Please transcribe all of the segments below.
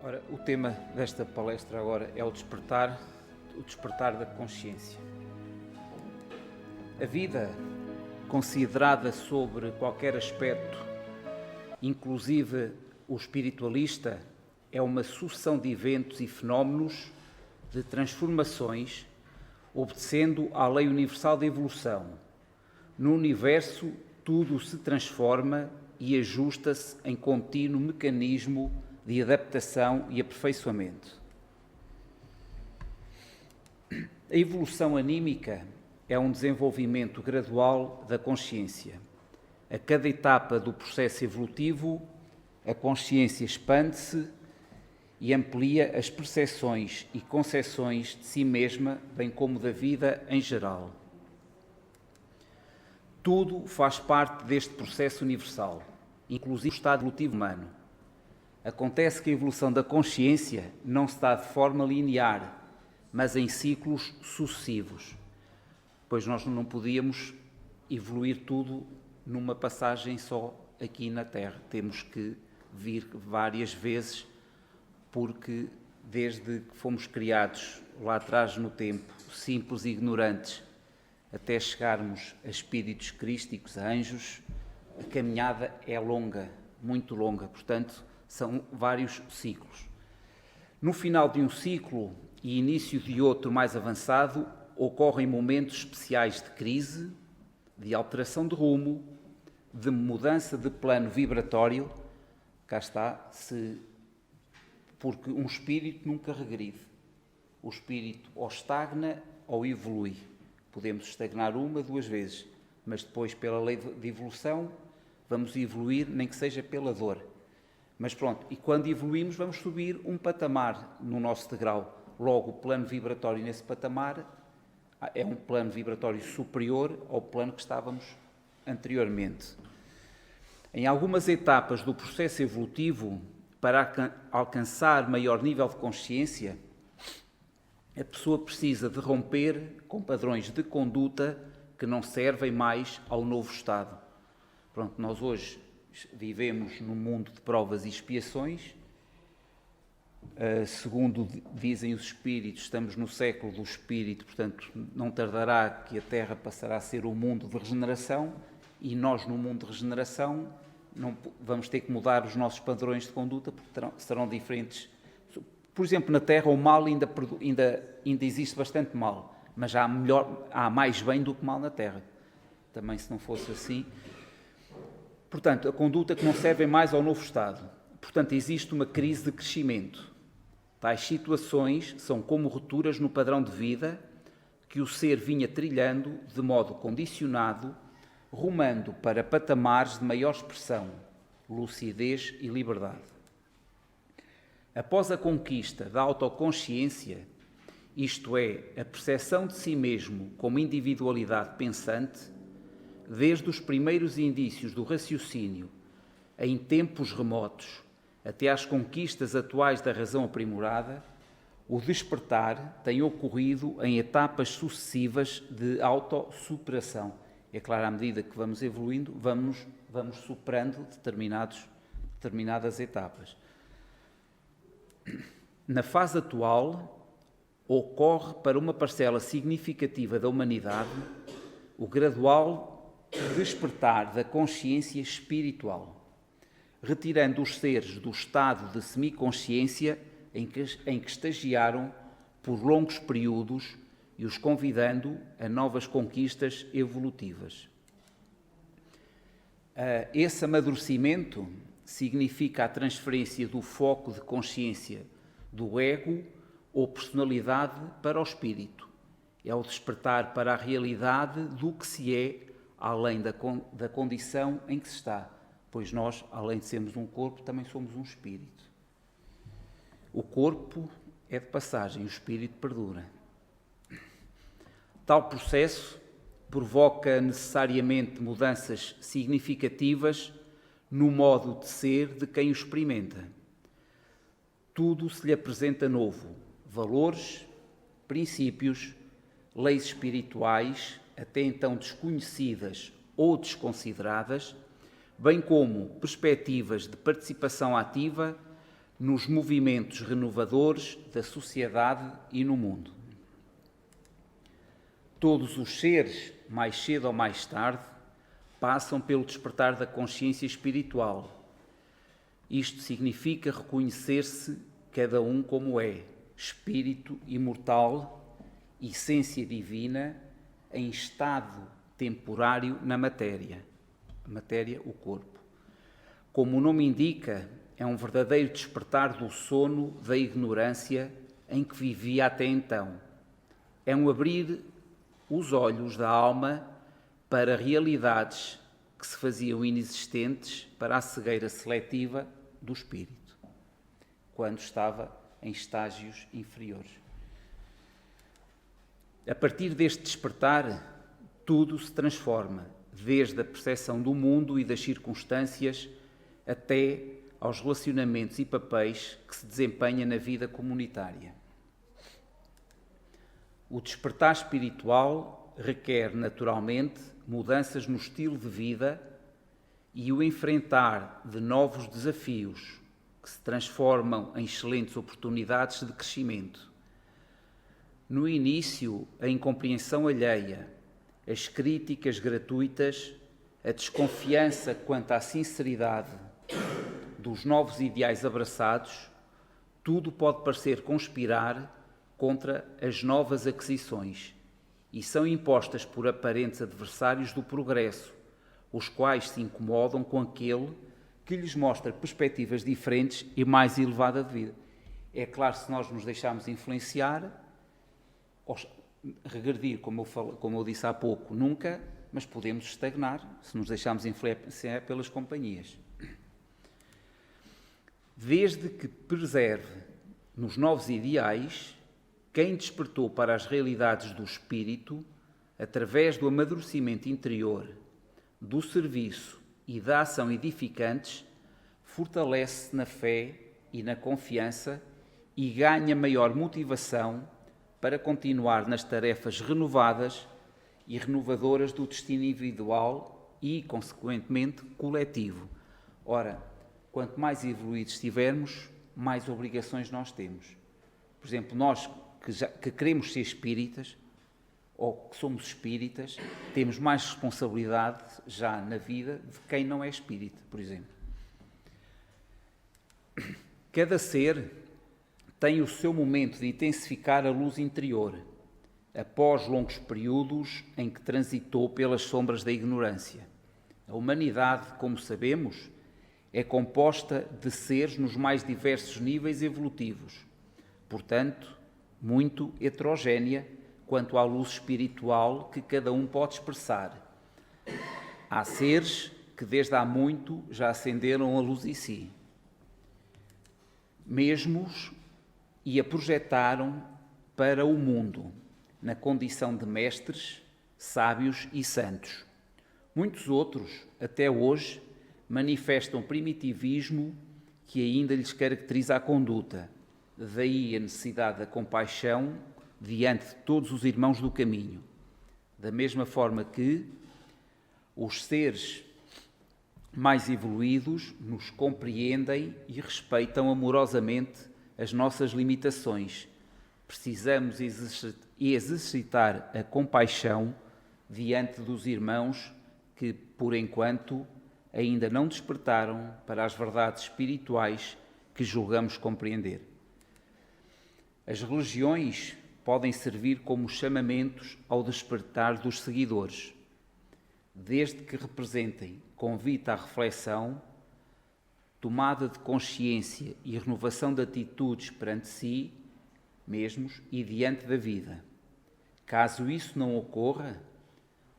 Ora, o tema desta palestra agora é o despertar da consciência. A vida, considerada sobre qualquer aspecto, inclusive o espiritualista, é uma sucessão de eventos e fenómenos, de transformações, obedecendo à lei universal da evolução. No universo, tudo se transforma e ajusta-se em contínuo mecanismo de adaptação e aperfeiçoamento. A evolução anímica é um desenvolvimento gradual da consciência. A cada etapa do processo evolutivo, a consciência expande-se e amplia as percepções e concepções de si mesma, bem como da vida em geral. Tudo faz parte deste processo universal, inclusive o estado evolutivo humano. Acontece que a evolução da consciência não se dá de forma linear, mas em ciclos sucessivos, pois nós não podíamos evoluir tudo numa passagem só aqui na Terra. Temos que vir várias vezes, porque desde que fomos criados lá atrás no tempo, simples e ignorantes, até chegarmos a espíritos crísticos, a anjos, a caminhada é longa, muito longa, portanto, são vários ciclos. No final de um ciclo e início de outro mais avançado, ocorrem momentos especiais de crise, de alteração de rumo, de mudança de plano vibratório. Cá está, porque um espírito nunca regride. O espírito ou estagna ou evolui. Podemos estagnar uma, duas vezes, mas depois, pela lei de evolução, vamos evoluir, nem que seja pela dor. Mas pronto, e quando evoluímos, vamos subir um patamar no nosso degrau. Logo, o plano vibratório nesse patamar é um plano vibratório superior ao plano que estávamos anteriormente. Em algumas etapas do processo evolutivo, para alcançar maior nível de consciência, a pessoa precisa de romper com padrões de conduta que não servem mais ao novo estado. Pronto, nós hoje vivemos num mundo de provas e expiações. Segundo dizem os espíritos, estamos no século do espírito, portanto, não tardará que a Terra passará a ser um mundo de regeneração, e nós, no mundo de regeneração, não vamos ter que mudar os nossos padrões de conduta, porque serão diferentes. Por exemplo, na Terra o mal ainda existe bastante mal, mas há mais bem do que mal na Terra. Também, se não fosse assim. Portanto, a conduta que não serve mais ao novo estado. Portanto, existe uma crise de crescimento. Tais situações são como rupturas no padrão de vida que o ser vinha trilhando de modo condicionado, rumando para patamares de maior expressão, lucidez e liberdade. Após a conquista da autoconsciência, isto é, a percepção de si mesmo como individualidade pensante, desde os primeiros indícios do raciocínio, em tempos remotos, até às conquistas atuais da razão aprimorada, o despertar tem ocorrido em etapas sucessivas de autossuperação. É claro, à medida que vamos evoluindo, vamos superando determinadas etapas. Na fase atual, ocorre para uma parcela significativa da humanidade o gradual despertar da consciência espiritual, retirando os seres do estado de semiconsciência em que estagiaram por longos períodos e os convidando a novas conquistas evolutivas. Esse amadurecimento significa a transferência do foco de consciência do ego ou personalidade para o espírito. É o despertar para a realidade do que se é, além da condição em que se está, pois nós, além de sermos um corpo, também somos um espírito. O corpo é de passagem, o espírito perdura. Tal processo provoca necessariamente mudanças significativas no modo de ser de quem o experimenta. Tudo se lhe apresenta novo: valores, princípios, leis espirituais, até então desconhecidas ou desconsideradas, bem como perspectivas de participação ativa nos movimentos renovadores da sociedade e no mundo. Todos os seres, mais cedo ou mais tarde, passam pelo despertar da consciência espiritual. Isto significa reconhecer-se cada um como é, espírito imortal, essência divina, em estado temporário na matéria. A matéria, o corpo. Como o nome indica, é um verdadeiro despertar do sono da ignorância em que vivia até então. É um abrir os olhos da alma para realidades que se faziam inexistentes para a cegueira seletiva do espírito, quando estava em estágios inferiores. A partir deste despertar, tudo se transforma, desde a percepção do mundo e das circunstâncias até aos relacionamentos e papéis que se desempenha na vida comunitária. O despertar espiritual requer, naturalmente, mudanças no estilo de vida e o enfrentar de novos desafios que se transformam em excelentes oportunidades de crescimento. No início, a incompreensão alheia, as críticas gratuitas, a desconfiança quanto à sinceridade dos novos ideais abraçados, tudo pode parecer conspirar contra as novas aquisições e são impostas por aparentes adversários do progresso, os quais se incomodam com aquele que lhes mostra perspectivas diferentes e mais elevada de vida. É claro, se nós nos deixarmos influenciar, regredir, como eu disse há pouco, nunca, mas podemos estagnar se nos deixarmos influenciar pelas companhias. Desde que preserve nos novos ideais, quem despertou para as realidades do espírito, através do amadurecimento interior, do serviço e da ação edificantes, fortalece-se na fé e na confiança e ganha maior motivação para continuar nas tarefas renovadas e renovadoras do destino individual e, consequentemente, coletivo. Ora, quanto mais evoluídos estivermos, mais obrigações nós temos. Por exemplo, nós que queremos ser espíritas, ou que somos espíritas, temos mais responsabilidade já na vida de quem não é espírita, por exemplo. Cada ser tem o seu momento de intensificar a luz interior, após longos períodos em que transitou pelas sombras da ignorância. A humanidade, como sabemos, é composta de seres nos mais diversos níveis evolutivos, portanto, muito heterogénea quanto à luz espiritual que cada um pode expressar. Há seres que desde há muito já acenderam a luz em si, mesmos e a projetaram para o mundo, na condição de mestres, sábios e santos. Muitos outros, até hoje, manifestam primitivismo que ainda lhes caracteriza a conduta. Daí a necessidade da compaixão diante de todos os irmãos do caminho. Da mesma forma que os seres mais evoluídos nos compreendem e respeitam amorosamente as nossas limitações. Precisamos exercitar a compaixão diante dos irmãos que, por enquanto, ainda não despertaram para as verdades espirituais que julgamos compreender. As religiões podem servir como chamamentos ao despertar dos seguidores, desde que representem convite à reflexão, tomada de consciência e renovação de atitudes perante si mesmos e diante da vida. Caso isso não ocorra,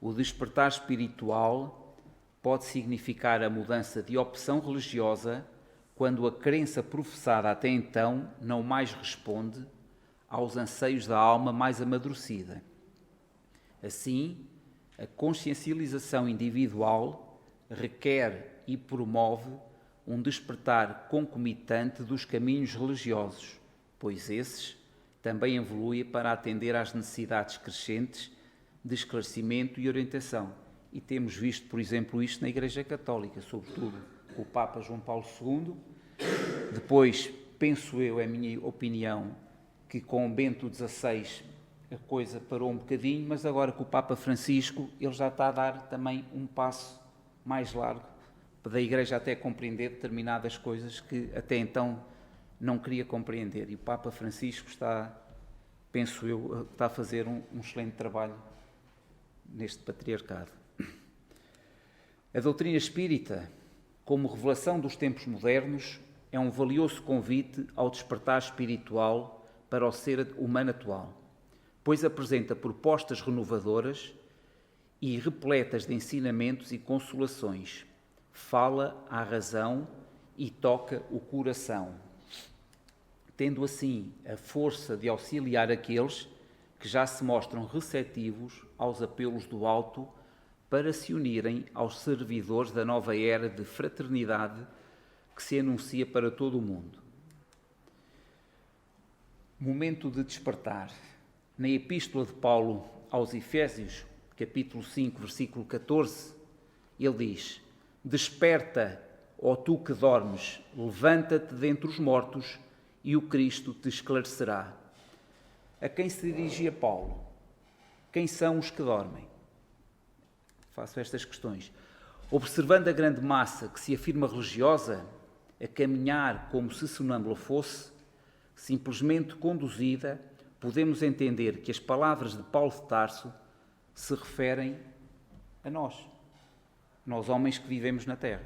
o despertar espiritual pode significar a mudança de opção religiosa quando a crença professada até então não mais responde aos anseios da alma mais amadurecida. Assim, a consciencialização individual requer e promove um despertar concomitante dos caminhos religiosos, pois esses também evoluem para atender às necessidades crescentes de esclarecimento e orientação. E temos visto, por exemplo, isto na Igreja Católica, sobretudo com o Papa João Paulo II, depois penso eu, é a minha opinião, que com Bento XVI a coisa parou um bocadinho, mas agora com o Papa Francisco ele já está a dar também um passo mais largo da Igreja até compreender determinadas coisas que até então não queria compreender. E o Papa Francisco está, penso eu, está a fazer um excelente trabalho neste patriarcado. A doutrina espírita, como revelação dos tempos modernos, é um valioso convite ao despertar espiritual para o ser humano atual, pois apresenta propostas renovadoras e repletas de ensinamentos e consolações, fala à razão e toca o coração, tendo assim a força de auxiliar aqueles que já se mostram receptivos aos apelos do alto para se unirem aos servidores da nova era de fraternidade que se anuncia para todo o mundo. Momento de despertar. Na Epístola de Paulo aos Efésios, capítulo 5, versículo 14, ele diz: Desperta, ó tu que dormes, levanta-te dentre os mortos e o Cristo te esclarecerá. A quem se dirigia Paulo? Quem são os que dormem? Faço estas questões. Observando a grande massa que se afirma religiosa, a caminhar como se sonâmbula fosse, simplesmente conduzida, podemos entender que as palavras de Paulo de Tarso se referem a nós homens que vivemos na Terra.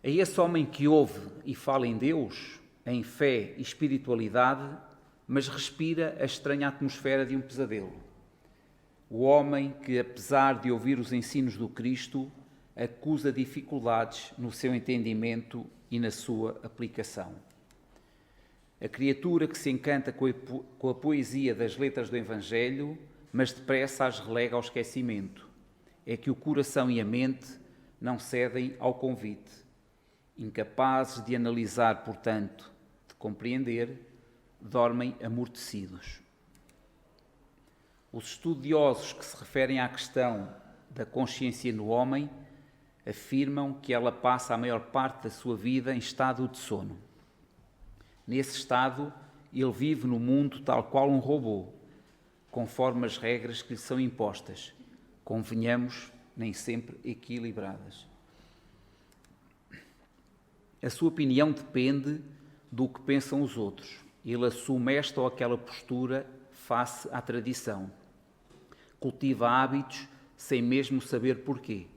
A esse homem que ouve e fala em Deus, em fé e espiritualidade, mas respira a estranha atmosfera de um pesadelo. O homem que, apesar de ouvir os ensinos do Cristo, acusa dificuldades no seu entendimento e na sua aplicação. A criatura que se encanta com a poesia das letras do Evangelho, mas depressa as relega ao esquecimento. É que o coração e a mente não cedem ao convite. Incapazes de analisar, portanto, de compreender, dormem amortecidos. Os estudiosos que se referem à questão da consciência no homem afirmam que ela passa a maior parte da sua vida em estado de sono. Nesse estado, ele vive no mundo tal qual um robô, conforme as regras que lhe são impostas, convenhamos, nem sempre equilibradas. A sua opinião depende do que pensam os outros. Ele assume esta ou aquela postura face à tradição. Cultiva hábitos sem mesmo saber porquê.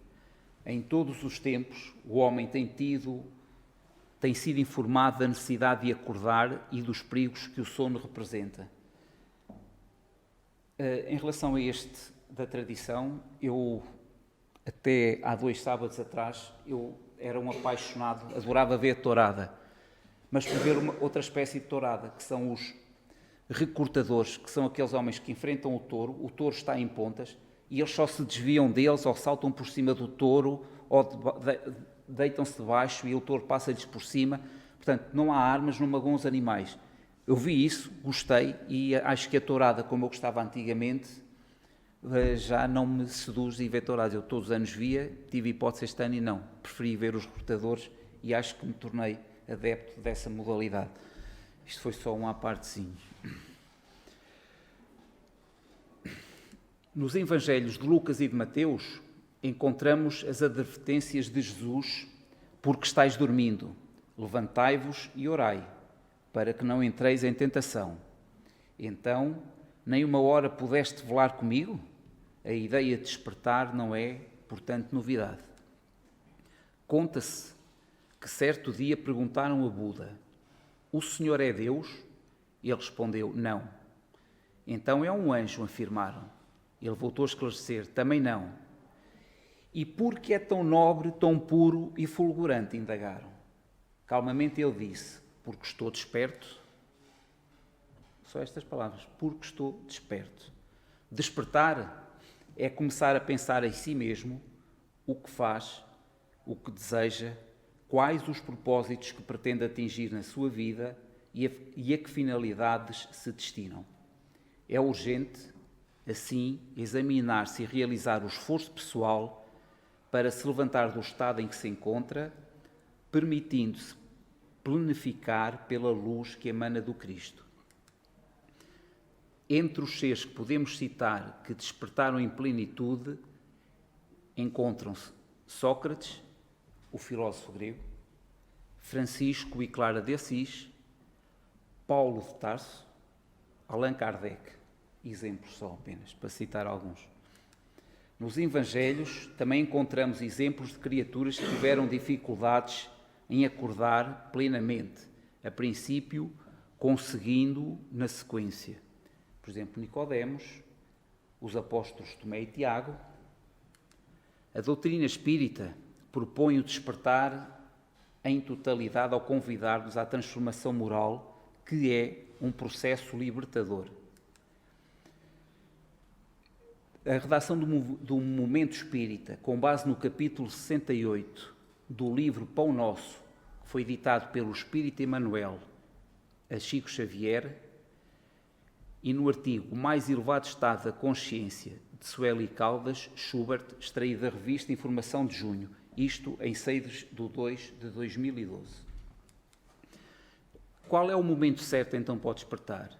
Em todos os tempos, o homem tem sido informado da necessidade de acordar e dos perigos que o sono representa. Em relação a este da tradição, eu até há 2 sábados atrás, eu era um apaixonado, adorava ver a tourada, mas por ver outra espécie de tourada, que são os recortadores, que são aqueles homens que enfrentam o touro está em pontas, e eles só se desviam deles ou saltam por cima do touro ou deitam-se debaixo e o touro passa-lhes por cima. Portanto, não há armas, não magoam os animais. Eu vi isso, gostei, e acho que a tourada, como eu gostava antigamente, já não me seduz e ver touradas. Eu todos os anos via, tive hipótese este ano e não. Preferi ver os recortadores e acho que me tornei adepto dessa modalidade. Isto foi só um à partezinho. Nos Evangelhos de Lucas e de Mateus, encontramos as advertências de Jesus: porque estáis dormindo, levantai-vos e orai, para que não entreis em tentação. Então, nem uma hora pudeste velar comigo? A ideia de despertar não é, portanto, novidade. Conta-se que certo dia perguntaram a Buda: o Senhor é Deus? Ele respondeu: não. Então é um anjo, afirmaram. Ele voltou a esclarecer: também não. E por que é tão nobre, tão puro e fulgurante? Indagaram. Calmamente ele disse: porque estou desperto. Só estas palavras: porque estou desperto. Despertar é começar a pensar em si mesmo, o que faz, o que deseja, quais os propósitos que pretende atingir na sua vida e a que finalidades se destinam. É urgente, assim, examinar-se e realizar o esforço pessoal para se levantar do estado em que se encontra, permitindo-se plenificar pela luz que emana do Cristo. Entre os seres que podemos citar que despertaram em plenitude, encontram-se Sócrates, o filósofo grego, Francisco e Clara de Assis, Paulo de Tarso, Allan Kardec, exemplos só apenas, para citar alguns. Nos Evangelhos também encontramos exemplos de criaturas que tiveram dificuldades em acordar plenamente, a princípio conseguindo na sequência. Por exemplo, Nicodemos, os apóstolos Tomé e Tiago. A doutrina espírita propõe o despertar em totalidade ao convidar-nos à transformação moral, que é um processo libertador. A redação do Momento Espírita, com base no capítulo 68 do livro Pão Nosso, que foi editado pelo Espírito Emmanuel a Chico Xavier, e no artigo Mais Elevado Estado da Consciência, de Sueli Caldas Schubert, extraído da revista Informação de Junho, isto em 6/2/2012. Qual é o momento certo então para o despertar?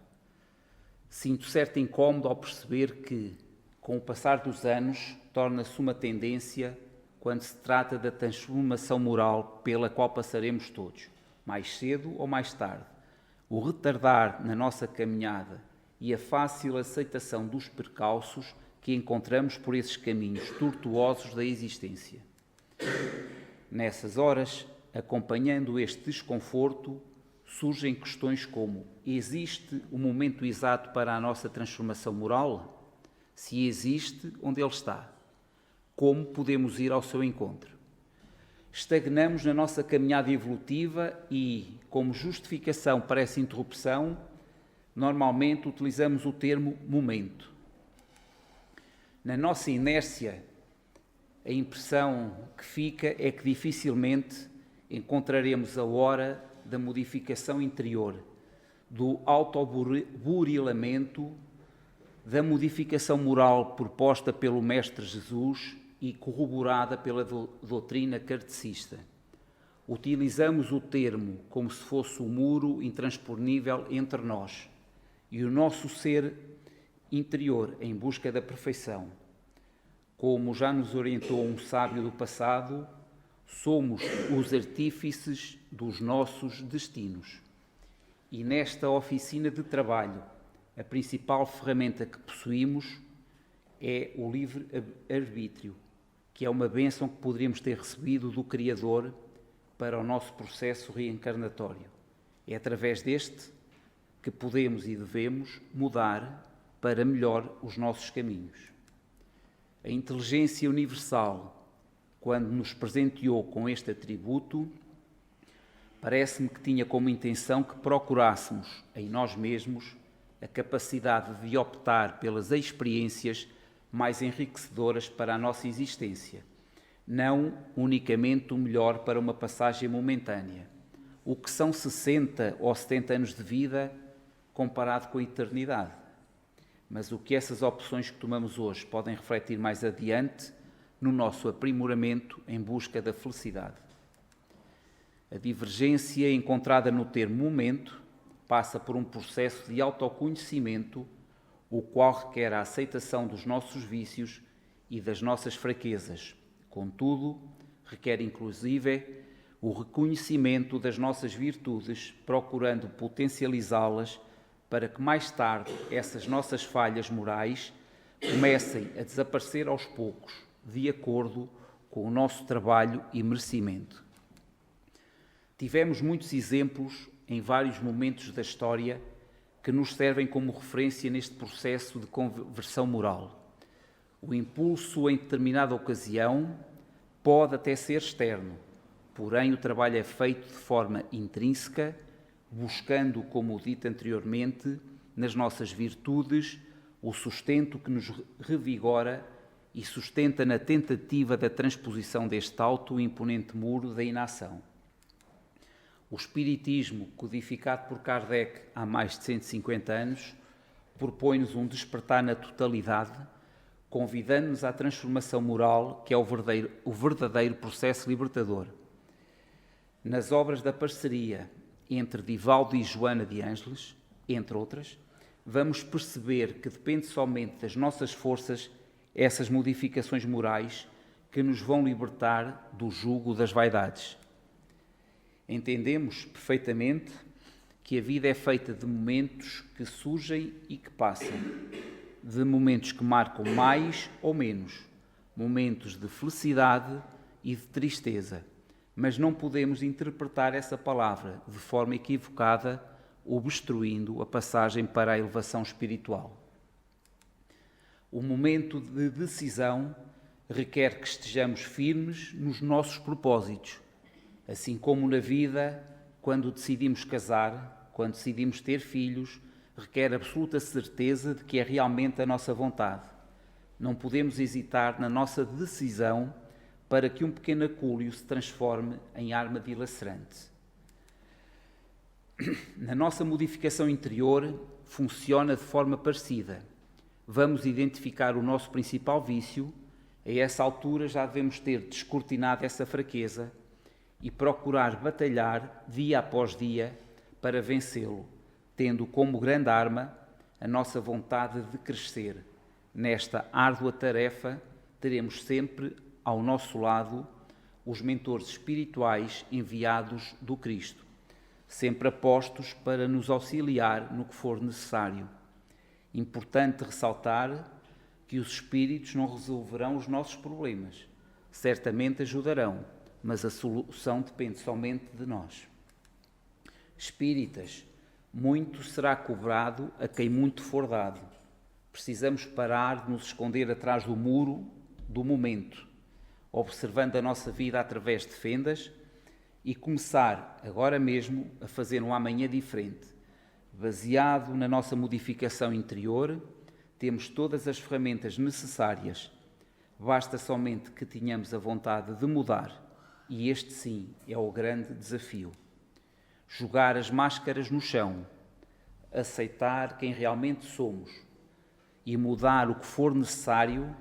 Sinto certo incómodo ao perceber que, com o passar dos anos, torna-se uma tendência quando se trata da transformação moral pela qual passaremos todos, mais cedo ou mais tarde. O retardar na nossa caminhada e a fácil aceitação dos percalços que encontramos por esses caminhos tortuosos da existência. Nessas horas, acompanhando este desconforto, surgem questões como: existe o momento exato para a nossa transformação moral? Se existe, onde ele está? Como podemos ir ao seu encontro? Estagnamos na nossa caminhada evolutiva e, como justificação para essa interrupção, normalmente utilizamos o termo momento. Na nossa inércia, a impressão que fica é que dificilmente encontraremos a hora da modificação interior, do autoburilamento, da modificação moral proposta pelo Mestre Jesus e corroborada pela doutrina kardecista. Utilizamos o termo como se fosse um muro intransponível entre nós e o nosso ser interior em busca da perfeição. Como já nos orientou um sábio do passado, somos os artífices dos nossos destinos. E nesta oficina de trabalho, a principal ferramenta que possuímos é o livre-arbítrio, que é uma bênção que poderíamos ter recebido do Criador para o nosso processo reencarnatório. É através deste que podemos e devemos mudar para melhor os nossos caminhos. A inteligência universal, quando nos presenteou com este atributo, parece-me que tinha como intenção que procurássemos em nós mesmos a capacidade de optar pelas experiências mais enriquecedoras para a nossa existência, não unicamente o melhor para uma passagem momentânea. O que são 60 ou 70 anos de vida comparado com a eternidade? Mas o que essas opções que tomamos hoje podem refletir mais adiante no nosso aprimoramento em busca da felicidade. A divergência encontrada no termo momento passa por um processo de autoconhecimento, o qual requer a aceitação dos nossos vícios e das nossas fraquezas. Contudo, requer inclusive o reconhecimento das nossas virtudes, procurando potencializá-las para que mais tarde essas nossas falhas morais comecem a desaparecer aos poucos, de acordo com o nosso trabalho e merecimento. Tivemos muitos exemplos em vários momentos da história que nos servem como referência neste processo de conversão moral. O impulso em determinada ocasião pode até ser externo, porém o trabalho é feito de forma intrínseca, buscando, como dito anteriormente, nas nossas virtudes, o sustento que nos revigora e sustenta na tentativa da transposição deste alto e imponente muro da inação. O Espiritismo, codificado por Kardec há mais de 150 anos, propõe-nos um despertar na totalidade, convidando-nos à transformação moral, que é o verdadeiro processo libertador. Nas obras da parceria entre Divaldo e Joana de Ângeles, entre outras, vamos perceber que depende somente das nossas forças essas modificações morais que nos vão libertar do jugo das vaidades. Entendemos perfeitamente que a vida é feita de momentos que surgem e que passam, de momentos que marcam mais ou menos, momentos de felicidade e de tristeza, mas não podemos interpretar essa palavra de forma equivocada, obstruindo a passagem para a elevação espiritual. O momento de decisão requer que estejamos firmes nos nossos propósitos, assim como na vida, quando decidimos casar, quando decidimos ter filhos, requer absoluta certeza de que é realmente a nossa vontade. Não podemos hesitar na nossa decisão para que um pequeno acúlio se transforme em arma dilacerante. Na nossa modificação interior, funciona de forma parecida. Vamos identificar o nosso principal vício, a essa altura já devemos ter descortinado essa fraqueza e procurar batalhar dia após dia para vencê-lo, tendo como grande arma a nossa vontade de crescer. Nesta árdua tarefa, teremos sempre ao nosso lado os mentores espirituais enviados do Cristo, sempre apostos para nos auxiliar no que for necessário. Importante ressaltar que os espíritos não resolverão os nossos problemas. Certamente ajudarão, mas a solução depende somente de nós. Espíritas, muito será cobrado a quem muito for dado. Precisamos parar de nos esconder atrás do muro do momento, observando a nossa vida através de fendas e começar agora mesmo a fazer um amanhã diferente. Baseado na nossa modificação interior, temos todas as ferramentas necessárias. Basta somente que tenhamos a vontade de mudar, e este sim é o grande desafio. Jogar as máscaras no chão, aceitar quem realmente somos e mudar o que for necessário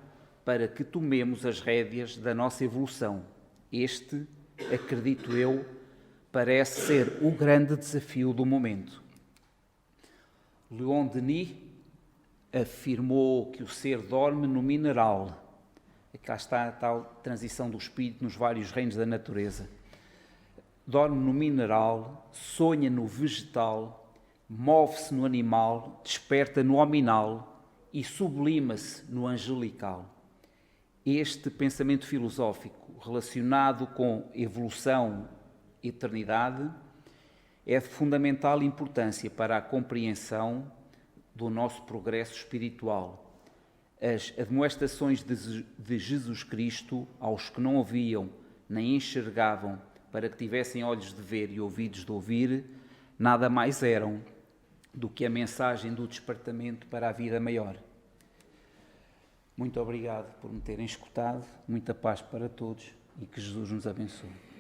para que tomemos as rédeas da nossa evolução. Este, acredito eu, parece ser o grande desafio do momento. Leon Denis afirmou que o ser dorme no mineral. Cá está a tal transição do espírito nos vários reinos da natureza. Dorme no mineral, sonha no vegetal, move-se no animal, desperta no hominal e sublima-se no angelical. Este pensamento filosófico relacionado com evolução e eternidade é de fundamental importância para a compreensão do nosso progresso espiritual. As admoestações de Jesus Cristo aos que não ouviam nem enxergavam para que tivessem olhos de ver e ouvidos de ouvir, nada mais eram do que a mensagem do despertamento para a vida maior. Muito obrigado por me terem escutado, muita paz para todos e que Jesus nos abençoe.